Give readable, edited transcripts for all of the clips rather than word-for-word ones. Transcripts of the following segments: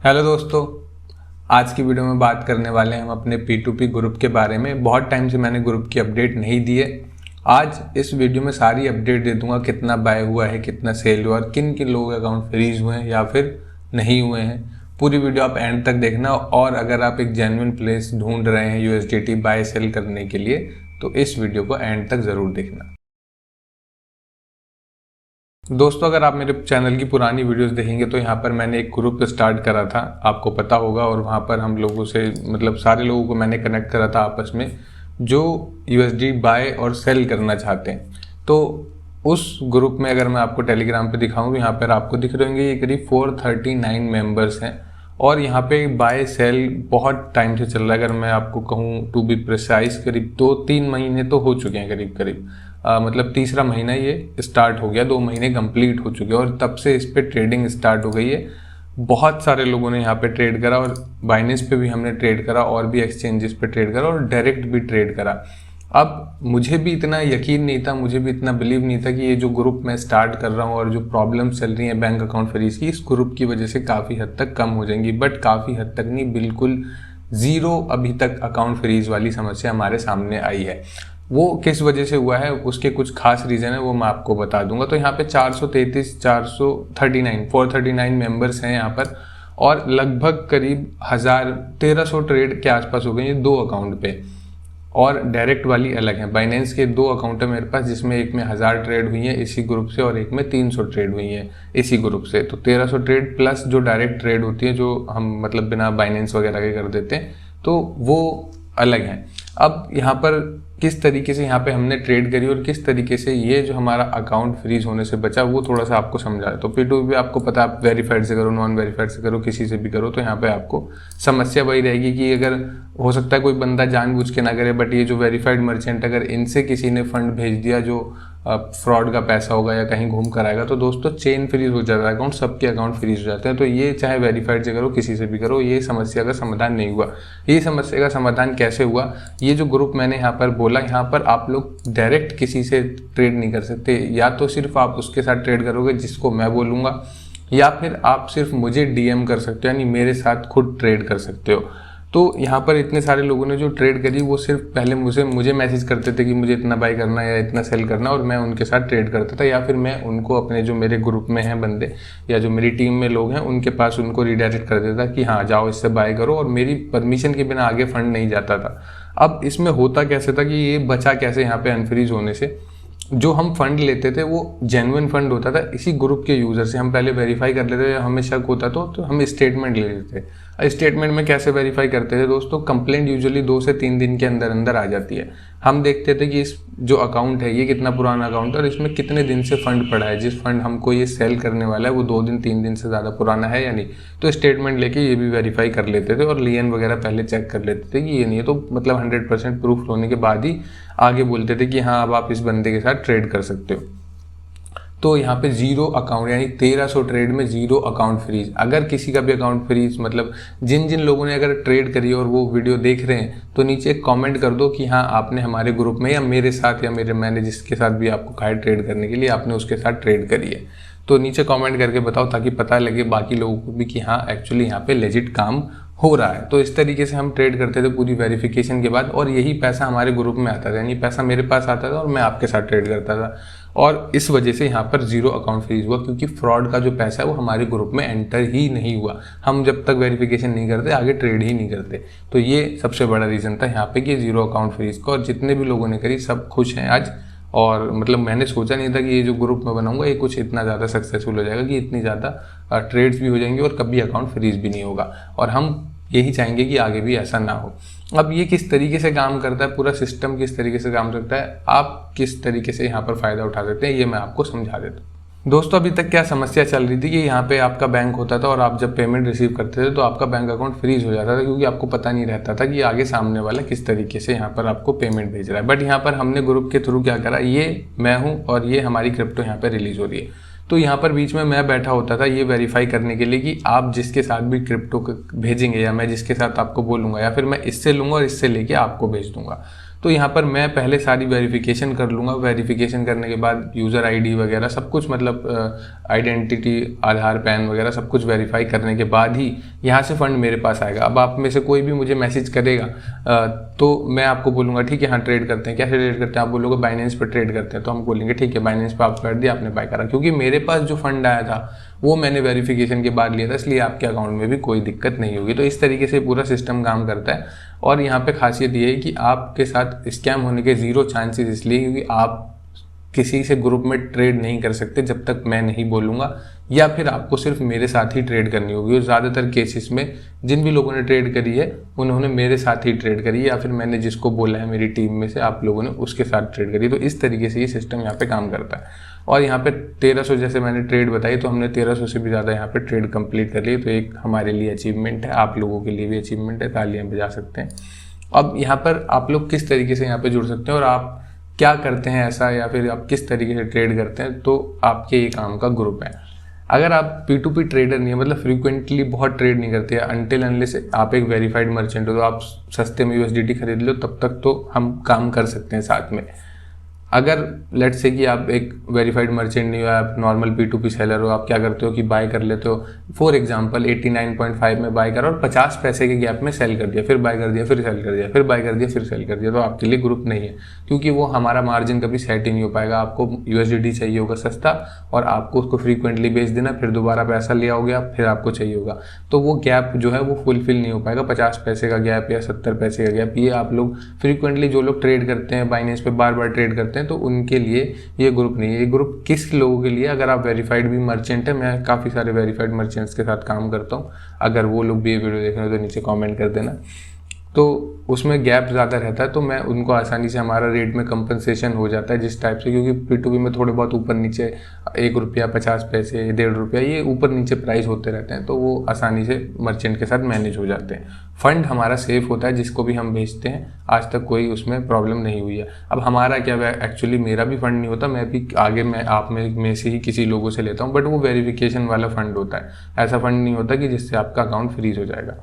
Hello दोस्तों, आज की वीडियो में बात करने वाले हैं हम अपने P2P ग्रुप के बारे में। बहुत टाइम से मैंने ग्रुप की अपडेट नहीं दी है। आज इस वीडियो में सारी अपडेट दे दूंगा, कितना बाय हुआ है, कितना सेल हुआ और किन किन लोगों के अकाउंट फ्रीज हुए हैं या फिर नहीं हुए हैं। पूरी वीडियो आप एंड तक देखना, और अगर आप एक जेन्युइन प्लेस ढूंढ रहे हैं USDT बाय सेल करने के लिए तो इस वीडियो को एंड तक ज़रूर देखना। दोस्तों, अगर आप मेरे चैनल की पुरानी वीडियोस देखेंगे तो यहाँ पर मैंने एक ग्रुप स्टार्ट करा था, आपको पता होगा, और वहाँ पर हम लोगों से सारे लोगों को मैंने कनेक्ट करा था आपस में जो USD बाय और सेल करना चाहते हैं। तो उस ग्रुप में अगर मैं आपको टेलीग्राम पे दिखाऊँ तो यहाँ पर आपको दिख रहे होंगे ये करीब 439 मेंबर्स हैं, और यहाँ पे बाय सेल बहुत टाइम से चल रहा है। अगर मैं आपको कहूँ टू बी प्रिसाइज करीब 2-3 महीने तो हो चुके हैं, करीब करीब मतलब तीसरा महीना ये स्टार्ट हो गया, 2 महीने कंप्लीट हो चुके हैं और तब से इस पे ट्रेडिंग स्टार्ट हो गई है। बहुत सारे लोगों ने यहाँ पे ट्रेड करा, और बाइनेंस पे भी हमने ट्रेड करा, और भी एक्सचेंजेस पे ट्रेड करा, और डायरेक्ट भी ट्रेड करा। अब मुझे भी इतना यकीन नहीं था, मुझे भी इतना बिलीव नहीं था कि ये जो ग्रुप मैं स्टार्ट कर रहा हूँ और जो प्रॉब्लम चल रही है बैंक अकाउंट फ्रीज की, इस ग्रुप की वजह से काफ़ी हद तक कम हो जाएंगी। बट काफ़ी हद तक नहीं, बिल्कुल ज़ीरो अभी तक अकाउंट फ्रीज वाली समस्या हमारे सामने आई है। वो किस वजह से हुआ है, उसके कुछ खास रीज़न है, वो मैं आपको बता दूंगा। तो यहाँ पे 439 मेंबर्स हैं यहाँ पर, और लगभग करीब 1300 ट्रेड के आसपास हो गए हैं 2 अकाउंट पे, और डायरेक्ट वाली अलग है। बाइनेंस के 2 अकाउंट है मेरे पास, जिसमें एक में 1000 ट्रेड हुई है इसी ग्रुप से, और एक में 300 ट्रेड हुई है इसी ग्रुप से। तो 1300 ट्रेड प्लस जो डायरेक्ट ट्रेड होती है, जो हम बिना बाइनेंस वगैरह के कर देते हैं, तो वो अलग है। अब यहाँ पर किस तरीके से यहाँ पे हमने ट्रेड करी और किस तरीके से ये जो हमारा अकाउंट फ्रीज होने से बचा, वो थोड़ा सा आपको समझा है। तो P2P आपको पता है, आप वेरीफाइड से करो, नॉन वेरीफाइड से करो, किसी से भी करो, तो यहाँ पे आपको समस्या वही रहेगी कि अगर हो सकता है कोई बंदा जानबूझ के ना करे, बट ये जो वेरीफाइड मर्चेंट अगर इनसे किसी ने फंड भेज दिया जो फ्रॉड का पैसा होगा या कहीं घूम कर आएगा, तो दोस्तों चेन फ्रीज हो जाता है अकाउंट, सबके अकाउंट फ्रीज हो जाते हैं। तो ये चाहे वेरीफाइड से करो, किसी से भी करो, ये समस्या का समाधान नहीं हुआ। ये समस्या का समाधान कैसे हुआ, ये जो ग्रुप मैंने यहाँ पर बोला, यहाँ पर आप लोग डायरेक्ट किसी से ट्रेड नहीं कर सकते। या तो सिर्फ आप उसके साथ ट्रेड करोगे जिसको मैं बोलूँगा, या फिर आप सिर्फ मुझे DM कर सकते हो, यानी मेरे साथ खुद ट्रेड कर सकते हो। तो यहाँ पर इतने सारे लोगों ने जो ट्रेड करी, वो सिर्फ पहले मुझे मैसेज करते थे कि मुझे इतना बाय करना है या इतना सेल करना, और मैं उनके साथ ट्रेड करता था, या फिर मैं उनको अपने जो मेरे ग्रुप में हैं बंदे या जो मेरी टीम में लोग हैं उनके पास उनको रिडायरेक्ट कर देता कि हाँ जाओ इससे बाय करो, और मेरी परमिशन के बिना आगे फंड नहीं जाता था। अब इसमें होता कैसे था कि ये बचा कैसे यहाँ पे अनफ्रीज होने से, जो हम फंड लेते थे वो जेन्युइन फंड होता था इसी ग्रुप के यूज़र से। हम पहले वेरीफाई कर लेते थे, हमें शक होता तो हम स्टेटमेंट ले लेते थे। स्टेटमेंट में कैसे वेरीफाई करते थे दोस्तों, कंप्लेंट यूजुअली 2 से 3 दिन के अंदर अंदर आ जाती है। हम देखते थे कि इस जो अकाउंट है ये कितना पुराना अकाउंट है और इसमें कितने दिन से फंड पड़ा है। जिस फंड हमको ये सेल करने वाला है वो 2 दिन 3 दिन से ज़्यादा पुराना है या नहीं, तो स्टेटमेंट लेके ये भी वेरीफाई कर लेते थे, और लियन वगैरह पहले चेक कर लेते थे कि ये नहीं है, तो 100% प्रूफ होने के बाद ही आगे बोलते थे कि हाँ अब आप इस बंदे के साथ ट्रेड कर सकते हो। तो यहाँ पे 0 अकाउंट, यानी 1300 ट्रेड में 0 अकाउंट फ्रीज। अगर किसी का भी अकाउंट फ्रीज, जिन जिन लोगों ने अगर ट्रेड करी और वो वीडियो देख रहे हैं, तो नीचे एक कमेंट कर दो कि हाँ आपने हमारे ग्रुप में या मेरे साथ या मैंने जिसके साथ भी आपको कहा है ट्रेड करने के लिए, आपने उसके साथ ट्रेड करी है। तो नीचे कमेंट करके बताओ, ताकि पता लगे बाकी लोगों को भी कि हाँ एक्चुअली यहाँ पे लेजिट काम हो रहा है। तो इस तरीके से हम ट्रेड करते थे पूरी वेरिफिकेशन के बाद, और यही पैसा हमारे ग्रुप में आता था, यानी पैसा मेरे पास आता था और मैं आपके साथ ट्रेड करता था। और इस वजह से यहाँ पर 0 अकाउंट फ्रीज हुआ, क्योंकि फ्रॉड का जो पैसा है वो हमारे ग्रुप में एंटर ही नहीं हुआ। हम जब तक वेरिफिकेशन नहीं करते आगे ट्रेड ही नहीं करते। तो ये सबसे बड़ा रीज़न था यहाँ पे कि 0 अकाउंट फ्रीज का, और जितने भी लोगों ने करी सब खुश हैं आज। और मैंने सोचा नहीं था कि ये जो ग्रुप मैं बनाऊंगा ये कुछ इतना ज़्यादा सक्सेसफुल हो जाएगा, कि इतनी ज़्यादा ट्रेड्स भी हो जाएंगे और कभी अकाउंट फ्रीज भी नहीं होगा। और हम यही चाहेंगे कि आगे भी ऐसा ना हो। अब ये किस तरीके से काम करता है, पूरा सिस्टम किस तरीके से काम करता है, आप किस तरीके से यहाँ पर फ़ायदा उठा सकते हैं, ये मैं आपको समझा देता हूँ। दोस्तों, अभी तक क्या समस्या चल रही थी कि यहाँ पे आपका बैंक होता था और आप जब पेमेंट रिसीव करते थे तो आपका बैंक अकाउंट फ्रीज हो जाता था, क्योंकि आपको पता नहीं रहता था कि आगे सामने वाला किस तरीके से यहाँ पर आपको पेमेंट भेज रहा है। बट यहाँ पर हमने ग्रुप के थ्रू क्या करा, ये मैं हूँ और ये हमारी क्रिप्टो यहाँ पर रिलीज़ हो रही है, तो यहाँ पर बीच में मैं बैठा होता था ये वेरीफाई करने के लिए कि आप जिसके साथ भी क्रिप्टो भेजेंगे, या मैं जिसके साथ आपको बोलूँगा, या फिर मैं इससे लूँगा और इससे लेके आपको भेज दूँगा। तो तो यहाँ पर मैं पहले सारी वेरिफिकेशन कर लूँगा। वेरिफिकेशन करने के बाद यूज़र आईडी वगैरह सब कुछ, मतलब आइडेंटिटी, आधार, पैन वगैरह सब कुछ वेरीफाई करने के बाद ही यहाँ से फ़ंड मेरे पास आएगा। अब आप में से कोई भी मुझे मैसेज करेगा तो मैं आपको बोलूँगा ठीक है हाँ ट्रेड करते हैं। कैसे ट्रेड करते हैं? आप बोलोगे बाइनेंस पर ट्रेड करते हैं, तो हम बोलेंगे ठीक है बाइनेंस पर आप कर दिया, आपने बाय करा, क्योंकि मेरे पास जो फंड आया था वो मैंने वेरिफिकेशन के बाद लिया था, इसलिए आपके अकाउंट में भी कोई दिक्कत नहीं होगी। तो इस तरीके से पूरा सिस्टम काम करता है। और यहाँ पे खासियत ये है कि आपके साथ स्कैम होने के 0 चांसेस, इसलिए क्योंकि आप किसी से ग्रुप में ट्रेड नहीं कर सकते जब तक मैं नहीं बोलूँगा, या फिर आपको सिर्फ मेरे साथ ही ट्रेड करनी होगी। और ज़्यादातर केसेस में जिन भी लोगों ने ट्रेड करी है उन्होंने मेरे साथ ही ट्रेड करी है, या फिर मैंने जिसको बोला है मेरी टीम में से आप लोगों ने उसके साथ ट्रेड करी। तो इस तरीके से ये सिस्टम यहाँ पे काम करता है। और यहाँ पे 1300 जैसे मैंने ट्रेड बताई, तो हमने 1300 से भी ज़्यादा यहाँ पे ट्रेड कंप्लीट कर ली। तो एक हमारे लिए अचीवमेंट है, आप लोगों के लिए भी अचीवमेंट है, तालियां बजा सकते हैं। अब यहाँ पर आप लोग किस तरीके से यहाँ पे जुड़ सकते हैं और आप क्या करते हैं ऐसा, या फिर आप किस तरीके से ट्रेड करते हैं, तो आपके ये काम का ग्रुप है। अगर आप P2P ट्रेडर नहीं है, मतलब फ्रीक्वेंटली बहुत ट्रेड नहीं करते हैं, अनटिल अनलेस आप एक वेरीफाइड मर्चेंट हो, तो आप सस्ते में USDT खरीद लो, तब तक तो हम काम कर सकते हैं साथ में। अगर लेट्स से कि आप एक वेरीफाइड मर्चेंट नहीं हो, आप नॉर्मल P2P सेलर हो, आप क्या करते हो कि बाय कर लेते हो, फॉर एग्जांपल 89.5 में बाय करा और 50 पैसे के गैप में सेल कर दिया, फिर बाय कर दिया, फिर सेल कर दिया, फिर बाय कर दिया, फिर सेल कर दिया, तो आपके लिए ग्रुप नहीं है, क्योंकि वो हमारा मार्जिन कभी सेट ही नहीं हो पाएगा। आपको USDT चाहिए होगा सस्ता, और आपको उसको फ्रीक्वेंटली बेच देना, फिर दोबारा पैसा ले आओगे आप, फिर आपको चाहिए होगा, तो वो गैप जो है वो फुलफिल नहीं हो पाएगा। 50 पैसे का गैप या 70 पैसे का गैप, ये आप लोग फ्रीक्वेंटली जो लोग ट्रेड करते हैं बाइनेंस पे बार बार ट्रेड करते हैं, तो उनके लिए ये ग्रुप नहीं है। ये ग्रुप किस लोगों के लिए? अगर आप वेरीफाइड भी मर्चेंट है, मैं काफ़ी सारे वेरीफाइड मर्चेंट्स के साथ काम करता हूँ, अगर वो लोग भी ये वीडियो देख रहे हो तो नीचे कमेंट कर देना। तो उसमें गैप ज़्यादा रहता है, तो मैं उनको आसानी से, हमारा रेट में कंपनसेशन हो जाता है जिस टाइप से, क्योंकि P2P में थोड़े बहुत ऊपर नीचे 1 रुपया, 50 पैसे, 1.5 रुपया, ये ऊपर नीचे प्राइस होते रहते हैं, तो वो आसानी से मर्चेंट के साथ मैनेज हो जाते हैं। फंड हमारा सेफ होता है, जिसको भी हम भेजते हैं आज तक कोई उसमें प्रॉब्लम नहीं हुई है। अब हमारा क्या है, एक्चुअली मेरा भी फंड नहीं होता, मैं भी आगे मैं आप में से ही किसी लोगों से लेता हूँ, बट वो वेरिफिकेशन वाला फंड होता है। ऐसा फंड नहीं होता कि जिससे आपका अकाउंट फ्रीज हो जाएगा।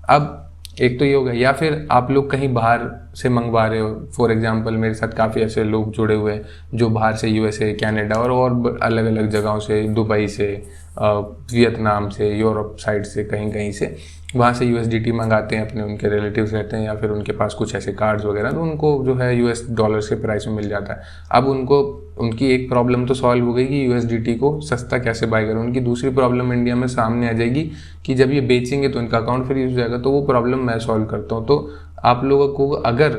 अब एक तो ये हो गया, या फिर आप लोग कहीं बाहर से मंगवा रहे हो, फॉर एग्जांपल मेरे साथ काफ़ी ऐसे लोग जुड़े हुए हैं जो बाहर से USA, कनाडा और अलग अलग जगहों से, दुबई से, वियतनाम से, यूरोप साइड से, कहीं कहीं से वहाँ से USDT मंगाते हैं अपने, उनके रिलेटिव्स रहते हैं या फिर उनके पास कुछ ऐसे कार्ड्स वगैरह, तो उनको जो है US डॉलर्स के प्राइस में मिल जाता है। अब उनको उनकी एक प्रॉब्लम तो सॉल्व हो गई कि USDT को सस्ता कैसे बाय करें। उनकी दूसरी प्रॉब्लम इंडिया में सामने आ जाएगी कि जब ये बेचेंगे तो इनका अकाउंट फ्रीज हो जाएगा, तो वो प्रॉब्लम मैं सॉल्व करता हूँ। तो आप लोगों को अगर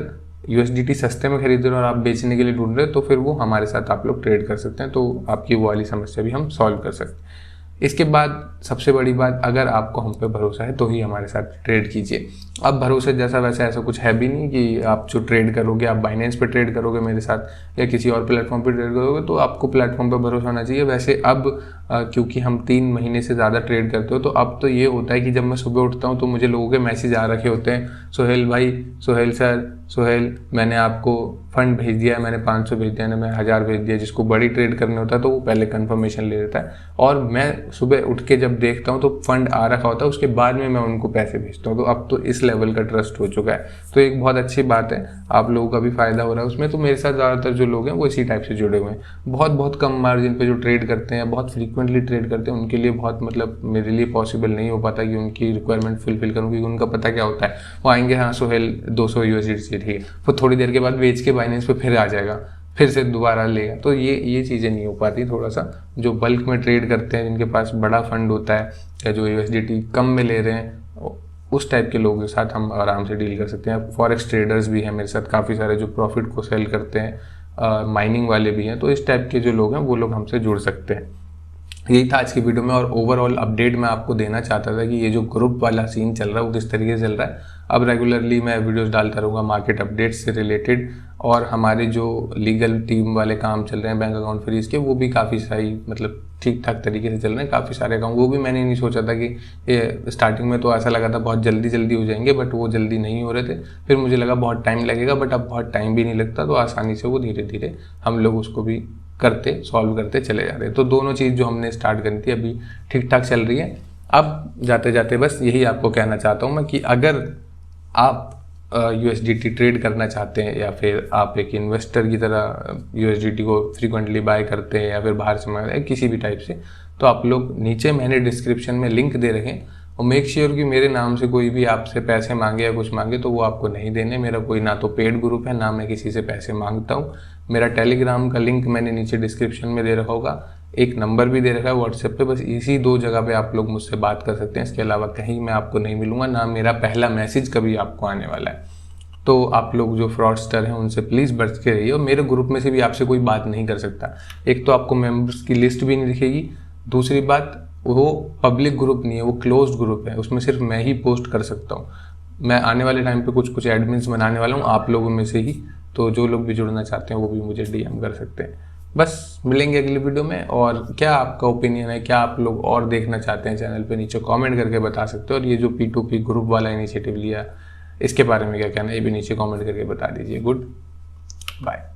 USDT सस्ते में खरीद रहे हो और आप बेचने के लिए ढूंढ रहे हो, तो फिर वो हमारे साथ आप लोग ट्रेड कर सकते हैं, तो आपकी वो वाली समस्या भी हम सॉल्व कर सकते हैं। इसके बाद सबसे बड़ी बात, अगर आपको हम पे भरोसा है तो ही हमारे साथ ट्रेड कीजिए। अब भरोसे जैसा वैसा ऐसा कुछ है भी नहीं कि आप जो ट्रेड करोगे, आप बाइनेंस पे ट्रेड करोगे मेरे साथ या किसी और प्लेटफॉर्म पे ट्रेड करोगे तो आपको प्लेटफॉर्म पे भरोसा होना चाहिए। वैसे अब क्योंकि हम 3 महीने से ज़्यादा ट्रेड करते हो, तो अब तो ये होता है कि जब मैं सुबह उठता हूँ तो मुझे लोगों के मैसेज आ रखे होते हैं, सोहेल भाई, सोहेल सर, सोहेल मैंने आपको फंड भेज दिया है, मैंने 500 भेज दिया है, मैं 1000 भेज दिया। जिसको बड़ी ट्रेड करने होता है तो वो पहले कंफर्मेशन ले लेता है, और मैं सुबह उठ के जब देखता हूँ तो फंड आ रखा होता है, उसके बाद में मैं उनको पैसे भेजता हूँ। तो अब तो इस लेवल का ट्रस्ट हो चुका है, तो एक बहुत अच्छी बात है, आप लोगों का भी फायदा हो रहा है उसमें। तो मेरे साथ ज़्यादातर जो लोग हैं वो इसी टाइप से जुड़े हुए हैं। बहुत कम मार्जिन पे जो ट्रेड करते हैं, बहुत फ्रीक्वेंटली ट्रेड करते हैं, उनके लिए बहुत, मतलब मेरे लिए पॉसिबल नहीं हो पाता कि उनकी रिक्वायरमेंट फुलफिल करूँ, क्योंकि उनका पता क्या होता है, वो आएंगे हाँ सोहेल 200 USDT ठीक है, फिर थोड़ी देर के बाद बेच के बाइनेंस पे फिर आ जाएगा, फिर से दोबारा लेगा। तो ये चीज़ें नहीं हो पाती। थोड़ा सा जो बल्क में ट्रेड करते हैं, जिनके पास बड़ा फंड होता है या जो USDT कम में ले रहे हैं, उस टाइप के लोगों के साथ हम आराम से डील कर सकते हैं। फॉरेक्स ट्रेडर्स भी हैं मेरे साथ काफ़ी सारे जो प्रॉफिट को सेल करते हैं, माइनिंग वाले भी हैं, तो इस टाइप के जो लोग हैं वो लोग हमसे जुड़ सकते हैं। यही था आज की वीडियो में, और ओवरऑल अपडेट मैं आपको देना चाहता था कि ये जो ग्रुप वाला सीन चल रहा है वो किस तरीके से चल रहा है। अब रेगुलरली मैं वीडियोस डालता रहूँगा मार्केट अपडेट्स से रिलेटेड, और हमारे जो लीगल टीम वाले काम चल रहे हैं बैंक अकाउंट फ्रीज के, वो भी काफ़ी सही, मतलब ठीक ठाक तरीके से चल रहे हैं। काफ़ी सारे अकाउंट, वो भी मैंने नहीं सोचा था कि ये स्टार्टिंग में तो ऐसा लगा था बहुत जल्दी हो जाएंगे, बट वो जल्दी नहीं हो रहे थे। फिर मुझे लगा बहुत टाइम लगेगा, बट अब बहुत टाइम भी नहीं लगता, तो आसानी से वो धीरे धीरे हम लोग उसको भी सॉल्व करते चले जा रहे हैं। तो दोनों चीज़ जो हमने स्टार्ट करी थी अभी ठीक ठाक चल रही है। अब जाते जाते बस यही आपको कहना चाहता हूँ मैं कि अगर आप USDT ट्रेड करना चाहते हैं, या फिर आप एक इन्वेस्टर की तरह USDT को फ्रीक्वेंटली बाय करते हैं, या फिर बाहर से मंगाते हैं, किसी भी टाइप से, तो आप लोग नीचे मैंने डिस्क्रिप्शन में लिंक दे रखे हैं। और मेक श्योर कि मेरे नाम से कोई भी आपसे पैसे मांगे या कुछ मांगे तो वो आपको नहीं देने। मेरा कोई ना तो पेड ग्रुप है, ना मैं किसी से पैसे मांगता हूँ। मेरा टेलीग्राम का लिंक मैंने नीचे डिस्क्रिप्शन में दे रखा होगा, एक नंबर भी दे रखा है व्हाट्सएप पे। बस इसी 2 जगह पे आप लोग मुझसे बात कर सकते हैं, इसके अलावा कहीं मैं आपको नहीं मिलूंगा, ना मेरा पहला मैसेज कभी आपको आने वाला है। तो आप लोग जो फ्रॉडस्टर हैं उनसे प्लीज़ बच के रहिए। और मेरे ग्रुप में से भी आपसे कोई बात नहीं कर सकता। एक तो आपको मेंबर्स की लिस्ट भी नहीं दिखेगी, दूसरी बात वो पब्लिक ग्रुप नहीं है, वो क्लोज्ड ग्रुप है, उसमें सिर्फ मैं ही पोस्ट कर सकता हूँ। मैं आने वाले टाइम पे कुछ एडमिन्स बनाने वाला हूँ आप लोगों में से ही, तो जो लोग भी जुड़ना चाहते हैं वो भी मुझे DM कर सकते हैं। बस मिलेंगे अगली वीडियो में। और क्या आपका ओपिनियन है, क्या आप लोग और देखना चाहते हैं चैनल पे, नीचे कमेंट करके बता सकते हो। और ये जो P2P ग्रुप वाला इनिशिएटिव लिया, इसके बारे में क्या कहना है ये भी नीचे कमेंट करके बता दीजिए। Good bye.